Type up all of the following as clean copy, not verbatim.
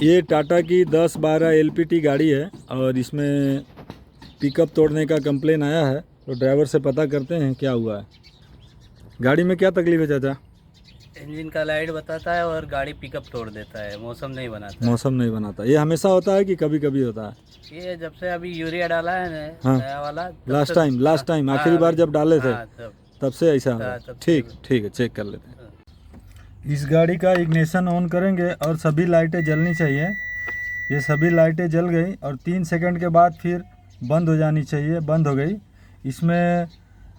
ये टाटा की 10-12 एलपीटी गाड़ी है और इसमें पिकअप तोड़ने का कंप्लेन आया है, तो ड्राइवर से पता करते हैं क्या हुआ है। गाड़ी में क्या तकलीफ है चाचा? इंजन का लाइट बताता है और गाड़ी पिकअप तोड़ देता है, मौसम नहीं बनाता। मौसम नहीं बनाता। ये हमेशा होता है कि कभी कभी होता है? ये जब से अभी यूरिया डाला है ना, हाँ। नया वाला, लास्ट टाइम आखिरी बार जब डाले थे तब से ऐसा हाँ, है। तब ठीक है, चेक कर लेते हैं। इस गाड़ी का इग्निशन ऑन करेंगे और सभी लाइटें जलनी चाहिए। ये सभी लाइटें जल गई और 3 सेकंड के बाद फिर बंद हो जानी चाहिए। बंद हो गई। इसमें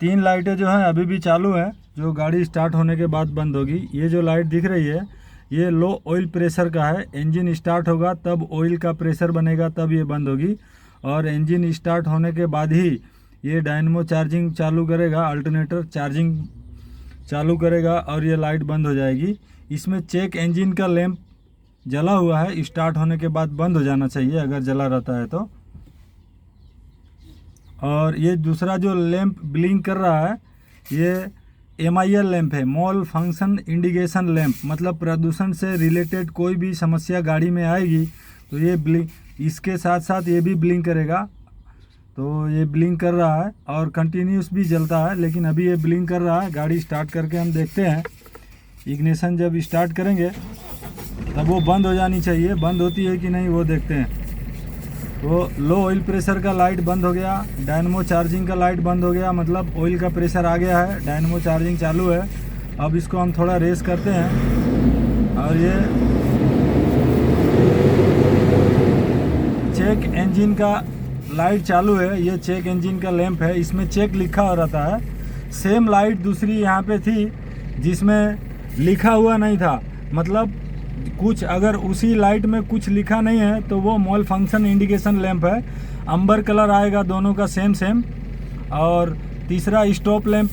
3 लाइटें जो हैं अभी भी चालू हैं, जो गाड़ी स्टार्ट होने के बाद बंद होगी। ये जो लाइट दिख रही है ये लो ऑयल प्रेशर का है। इंजन स्टार्ट होगा तब ऑयल का प्रेशर बनेगा, तब ये बंद होगी। और इंजन स्टार्ट होने के बाद ही ये डायनमो चार्जिंग चालू करेगा, अल्टरनेटर चार्जिंग चालू करेगा और ये लाइट बंद हो जाएगी। इसमें चेक इंजन का लैंप जला हुआ है, स्टार्ट होने के बाद बंद हो जाना चाहिए अगर जला रहता है तो। और ये दूसरा जो लैंप ब्लिंक कर रहा है ये MIL लैंप है, मॉल फंक्शन इंडिकेशन लैंप। मतलब प्रदूषण से रिलेटेड कोई भी समस्या गाड़ी में आएगी तो ये ब्लिंक, इसके साथ साथ ये भी ब्लिंक करेगा। तो ये ब्लिंक कर रहा है और कंटिन्यूस भी जलता है, लेकिन अभी ये ब्लिंक कर रहा है। गाड़ी स्टार्ट करके हम देखते हैं। इग्निशन जब स्टार्ट करेंगे तब वो बंद हो जानी चाहिए। बंद होती है कि नहीं वो देखते हैं। तो लो ऑयल प्रेशर का लाइट बंद हो गया, डायनमो चार्जिंग का लाइट बंद हो गया, मतलब ऑयल का प्रेशर आ गया है, डायनमो चार्जिंग चालू है। अब इसको हम थोड़ा रेस करते हैं और ये चेक इंजन का लाइट चालू है। ये चेक इंजन का लैंप है, इसमें चेक लिखा हो रहता है। सेम लाइट दूसरी यहाँ पे थी जिसमें लिखा हुआ नहीं था। मतलब कुछ अगर उसी लाइट में कुछ लिखा नहीं है तो वो मॉल फंक्शन इंडिकेशन लैंप है। अंबर कलर आएगा दोनों का सेम। और तीसरा स्टॉप लैंप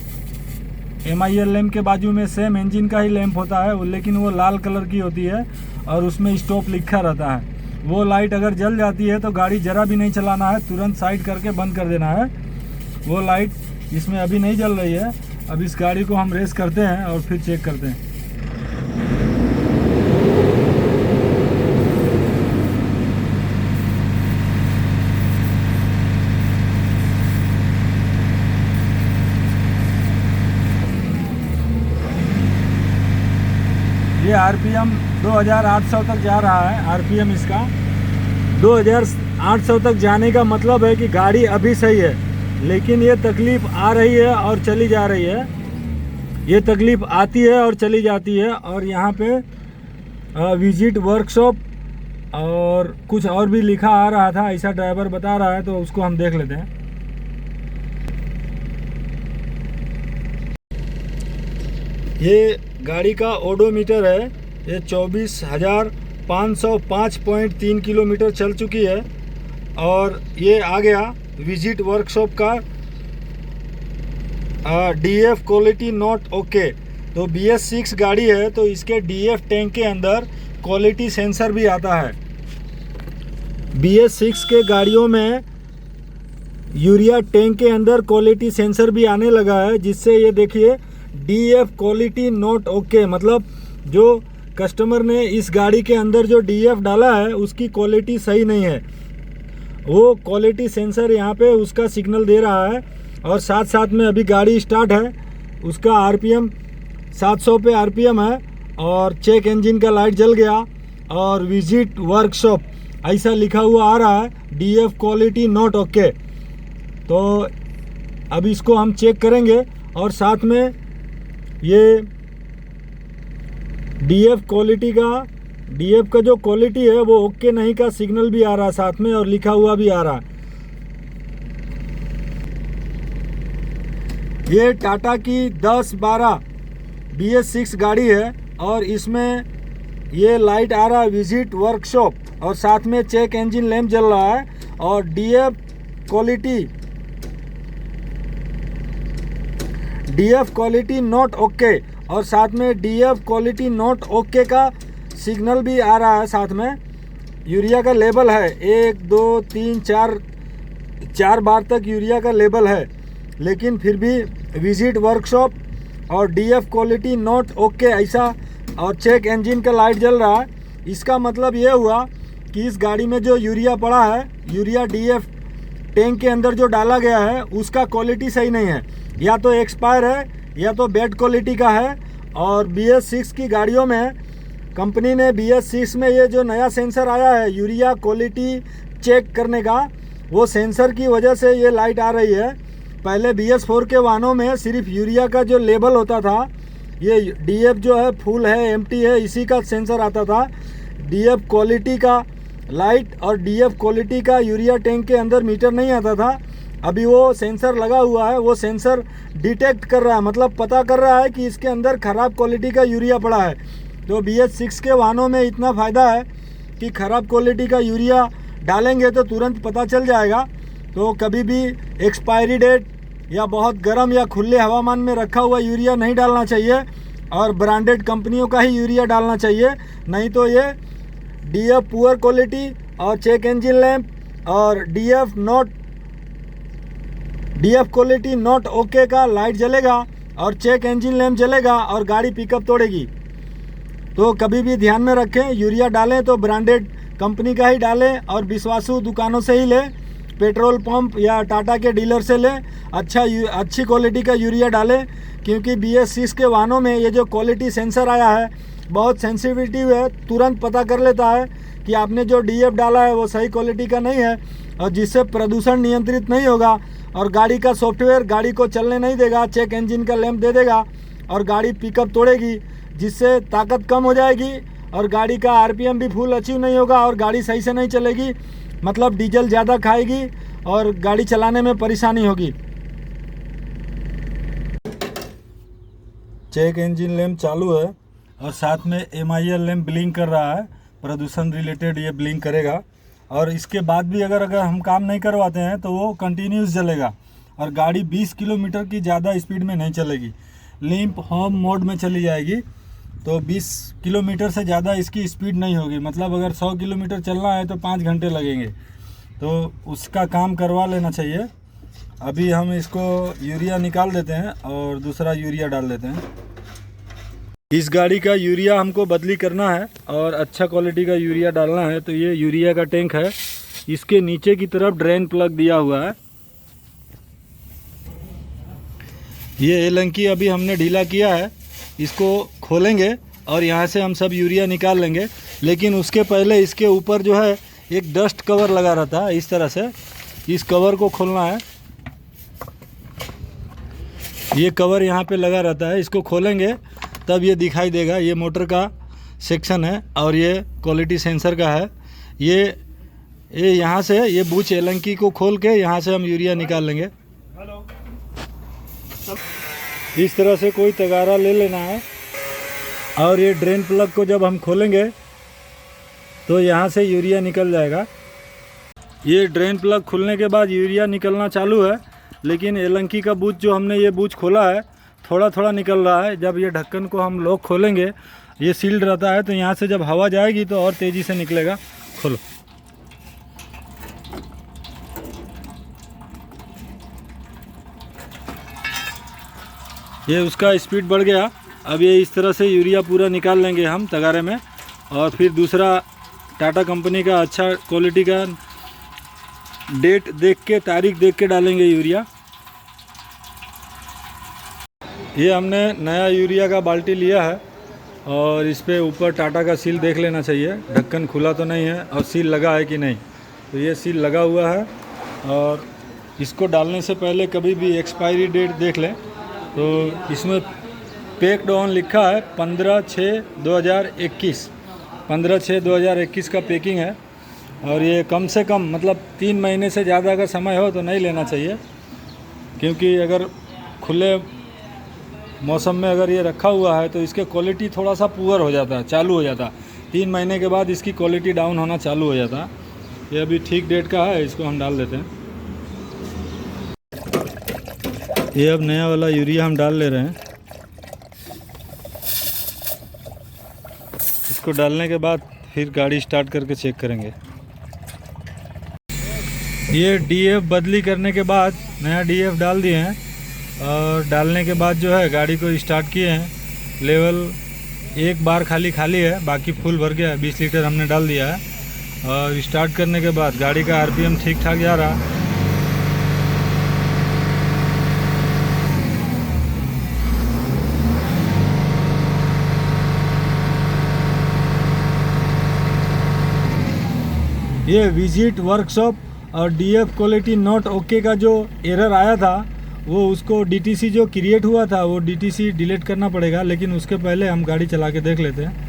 MIL लैंप के बाजू में सेम इंजन का ही लैंप होता है, लेकिन वो लाल कलर की होती है और उसमें स्टॉप लिखा रहता है। वो लाइट अगर जल जाती है तो गाड़ी जरा भी नहीं चलाना है, तुरंत साइड करके बंद कर देना है। वो लाइट इसमें अभी नहीं जल रही है। अब इस गाड़ी को हम रेस करते हैं और फिर चेक करते हैं। ये RPM 2800 तक जा रहा है। RPM इसका 2800 तक जाने का मतलब है कि गाड़ी अभी सही है, लेकिन ये तकलीफ आ रही है और चली जा रही है। ये तकलीफ आती है और चली जाती है। और यहाँ पे विजिट वर्कशॉप और कुछ और भी लिखा आ रहा था, ऐसा ड्राइवर बता रहा है, तो उसको हम देख लेते हैं। ये गाड़ी का ओडोमीटर है। ये 24,505.3 किलोमीटर चल चुकी है। और ये आ गया विजिट वर्कशॉप का DF क्वालिटी नॉट ओके। तो BS6 गाड़ी है तो इसके DF टैंक के अंदर क्वालिटी सेंसर भी आता है। BS6 के गाड़ियों में यूरिया टैंक के अंदर क्वालिटी सेंसर भी आने लगा है, जिससे ये देखिए DF क्वालिटी नॉट ओके, मतलब जो कस्टमर ने इस गाड़ी के अंदर जो DF डाला है उसकी क्वालिटी सही नहीं है। वो क्वालिटी सेंसर यहाँ पे उसका सिग्नल दे रहा है। और साथ साथ में अभी गाड़ी स्टार्ट है, उसका RPM 700 पे RPM है और चेक इंजन का लाइट जल गया और विजिट वर्कशॉप ऐसा लिखा हुआ आ रहा है, DF क्वालिटी नॉट ओके। तो अब इसको हम चेक करेंगे और साथ में ये DF का जो क्वालिटी है वो ओके नहीं का सिग्नल भी आ रहा है साथ में और लिखा हुआ भी आ रहा है। ये टाटा की 10-12 BS6 गाड़ी है और इसमें ये लाइट आ रहा है विजिट वर्कशॉप और साथ में चेक इंजन लैंप जल रहा है। और DF क्वालिटी नॉट ओके और साथ में DF क्वालिटी नॉट ओके का सिग्नल भी आ रहा है साथ में। यूरिया का लेबल है 1 2 3 4 बार तक यूरिया का लेबल है, लेकिन फिर भी विजिट वर्कशॉप और DF क्वालिटी नॉट ओके ऐसा और चेक इंजन का लाइट जल रहा है। इसका मतलब ये हुआ कि इस गाड़ी में जो यूरिया पड़ा है, यूरिया डीएफ टैंक के अंदर जो डाला गया है उसका क्वालिटी सही नहीं है, या तो एक्सपायर है या तो बैड क्वालिटी का है। और BS6 की गाड़ियों में कंपनी ने BS6 में ये जो नया सेंसर आया है यूरिया क्वालिटी चेक करने का, वो सेंसर की वजह से ये लाइट आ रही है। पहले BS4 के वाहनों में सिर्फ यूरिया का जो लेबल होता था, ये DF जो है फुल है एम्प्टी है इसी का सेंसर आता था। DF क्वालिटी का लाइट और DF क्वालिटी का यूरिया टैंक के अंदर मीटर नहीं आता था। अभी वो सेंसर लगा हुआ है, वो सेंसर डिटेक्ट कर रहा है, मतलब पता कर रहा है कि इसके अंदर ख़राब क्वालिटी का यूरिया पड़ा है। तो BS6 के वाहनों में इतना फ़ायदा है कि ख़राब क्वालिटी का यूरिया डालेंगे तो तुरंत पता चल जाएगा। तो कभी भी एक्सपायरी डेट या बहुत गर्म या खुले हवामान में रखा हुआ यूरिया नहीं डालना चाहिए और ब्रांडेड कंपनियों का ही यूरिया डालना चाहिए, नहीं तो ये DF पुअर क्वालिटी और चेक इंजन लैंप और DF क्वालिटी नॉट ओके का लाइट जलेगा और चेक इंजन लैंप जलेगा और गाड़ी पिकअप तोड़ेगी। तो कभी भी ध्यान में रखें, यूरिया डालें तो ब्रांडेड कंपनी का ही डालें और विश्वासु दुकानों से ही लें, पेट्रोल पंप या टाटा के डीलर से लें, अच्छी क्वालिटी का यूरिया डालें। क्योंकि BS6 के वाहनों में ये जो क्वालिटी सेंसर आया है बहुत सेंसिटिविटी है, तुरंत पता कर लेता है कि आपने जो DF डाला है वो सही क्वालिटी का नहीं है, और जिससे प्रदूषण नियंत्रित नहीं होगा और गाड़ी का सॉफ्टवेयर गाड़ी को चलने नहीं देगा, चेक इंजन का लैंप दे देगा और गाड़ी पिकअप तोड़ेगी, जिससे ताकत कम हो जाएगी और गाड़ी का RPM भी फुल अचीव नहीं होगा और गाड़ी सही से नहीं चलेगी, मतलब डीजल ज़्यादा खाएगी और गाड़ी चलाने में परेशानी होगी। चेक इंजन लैंप चालू है और साथ में MIL लैंप ब्लिंक कर रहा है, प्रदूषण रिलेटेड ये ब्लिंक करेगा। और इसके बाद भी अगर हम काम नहीं करवाते हैं तो वो कंटिन्यूस जलेगा और गाड़ी 20 किलोमीटर की ज़्यादा स्पीड में नहीं चलेगी, लिंप होम मोड में चली जाएगी। तो 20 किलोमीटर से ज़्यादा इसकी स्पीड नहीं होगी, मतलब अगर 100 किलोमीटर चलना है तो 5 घंटे लगेंगे, तो उसका काम करवा लेना चाहिए। अभी हम इसको यूरिया निकाल देते हैं और दूसरा यूरिया डाल देते हैं। इस गाड़ी का यूरिया हमको बदली करना है और अच्छा क्वालिटी का यूरिया डालना है। तो ये यूरिया का टैंक है, इसके नीचे की तरफ ड्रेन प्लग दिया हुआ है। ये एलंकी अभी हमने ढीला किया है, इसको खोलेंगे और यहाँ से हम सब यूरिया निकाल लेंगे। लेकिन उसके पहले इसके ऊपर जो है एक डस्ट कवर लगा रहता है, इस तरह से इस कवर को खोलना है। ये कवर यहाँ पे लगा रहता है, इसको खोलेंगे तब ये दिखाई देगा। ये मोटर का सेक्शन है और ये क्वालिटी सेंसर का है। ये यहाँ से ये बूच एलंकी को खोल के यहाँ से हम यूरिया निकाल लेंगे। इस तरह से कोई तगारा ले लेना है और ये ड्रेन प्लग को जब हम खोलेंगे तो यहाँ से यूरिया निकल जाएगा। ये ड्रेन प्लग खुलने के बाद यूरिया निकलना चालू है, लेकिन एलंकी का बूच जो हमने ये बूच खोला है थोड़ा थोड़ा निकल रहा है। जब ये ढक्कन को हम लोग खोलेंगे, ये सील्ड रहता है, तो यहाँ से जब हवा जाएगी तो और तेज़ी से निकलेगा। खोलो। ये उसका स्पीड बढ़ गया। अब ये इस तरह से यूरिया पूरा निकाल लेंगे हम तगारे में, और फिर दूसरा टाटा कंपनी का अच्छा क्वालिटी का डेट देख के, तारीख देख के डालेंगे यूरिया। ये हमने नया यूरिया का बाल्टी लिया है और इस पे ऊपर टाटा का सील देख लेना चाहिए, ढक्कन खुला तो नहीं है और सील लगा है कि नहीं। तो ये सील लगा हुआ है और इसको डालने से पहले कभी भी एक्सपायरी डेट देख लें। तो इसमें पैक्ड ऑन लिखा है 15/6/2021, 15/6/2021 का पैकिंग है। और ये कम से कम मतलब 3 महीने से ज़्यादा का समय हो तो नहीं लेना चाहिए, क्योंकि अगर खुले मौसम में अगर ये रखा हुआ है तो इसके क्वालिटी थोड़ा सा पुअर हो जाता है, चालू हो जाता है। 3 महीने के बाद इसकी क्वालिटी डाउन होना चालू हो जाता है। ये अभी ठीक डेट का है, इसको हम डाल देते हैं। ये अब नया वाला यूरिया हम डाल ले रहे हैं। इसको डालने के बाद फिर गाड़ी स्टार्ट करके चेक करेंगे। ये DF बदली करने के बाद नया DF डाल दिए हैं और डालने के बाद जो है गाड़ी को स्टार्ट किए हैं। लेवल एक बार खाली है, बाकी फुल भर गया है। 20 लीटर हमने डाल दिया है और स्टार्ट करने के बाद गाड़ी का आरपीएम ठीक ठाक जा रहा। ये विजिट वर्कशॉप और डीएफ क्वालिटी नॉट ओके का जो एरर आया था वो उसको डीटीसी जो क्रिएट हुआ था वो डीटीसी डिलीट करना पड़ेगा, लेकिन उसके पहले हम गाड़ी चला के देख लेते हैं।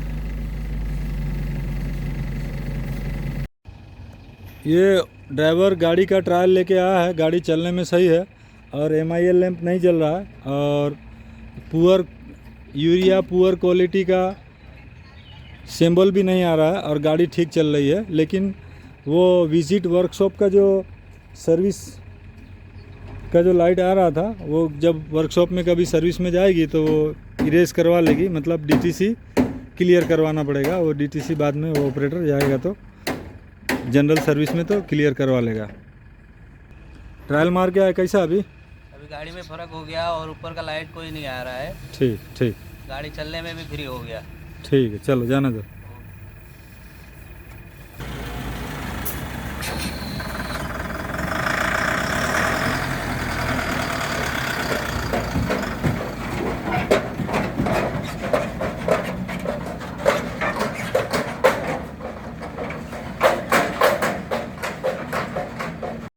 ये ड्राइवर गाड़ी का ट्रायल लेके आया है, गाड़ी चलने में सही है और एमआईएल लैंप नहीं जल रहा है और पुअर यूरिया पुअर क्वालिटी का सिंबल भी नहीं आ रहा है और गाड़ी ठीक चल रही है। लेकिन वो विजिट वर्कशॉप का जो सर्विस का जो लाइट आ रहा था वो जब वर्कशॉप में कभी सर्विस में जाएगी तो वो इरेज करवा लेगी, मतलब डीटीसी क्लियर करवाना पड़ेगा। वो डीटीसी बाद में वो ऑपरेटर जाएगा तो जनरल सर्विस में तो क्लियर करवा लेगा। ट्रायल मार के आया कैसा अभी गाड़ी में फ़र्क हो गया और ऊपर का लाइट कोई नहीं आ रहा है। ठीक ठीक, गाड़ी चलने में भी फ्री हो गया। ठीक है, चलो जाने दो।